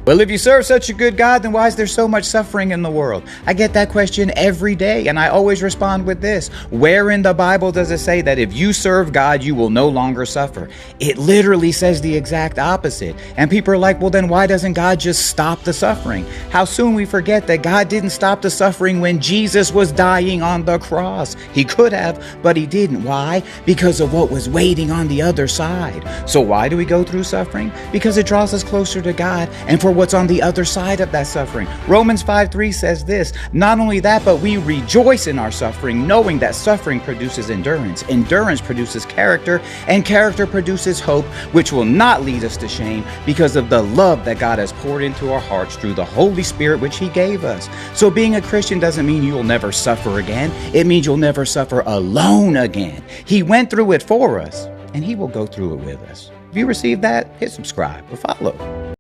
Well, if you serve such a good God, then why is there so much suffering in the world? I get that question every day, and I always respond with this. Where in the Bible does it say that if you serve God, you will no longer suffer? It literally says the exact opposite. And people are like, well, then why doesn't God just stop the suffering? How soon we forget that God didn't stop the suffering when Jesus was dying on the cross. He could have, but he didn't. Why? Because of what was waiting on the other side. So why do we go through suffering? Because it draws us closer to God and for what's on the other side of that suffering. Romans 5:3 says this, not only that, but we rejoice in our suffering, knowing that suffering produces endurance. Endurance produces character, and character produces hope, which will not lead us to shame because of the love that God has poured into our hearts through the Holy Spirit, which he gave us. So being a Christian doesn't mean you'll never suffer again. It means you'll never suffer alone again. He went through it for us, and he will go through it with us. If you received that, hit subscribe or follow.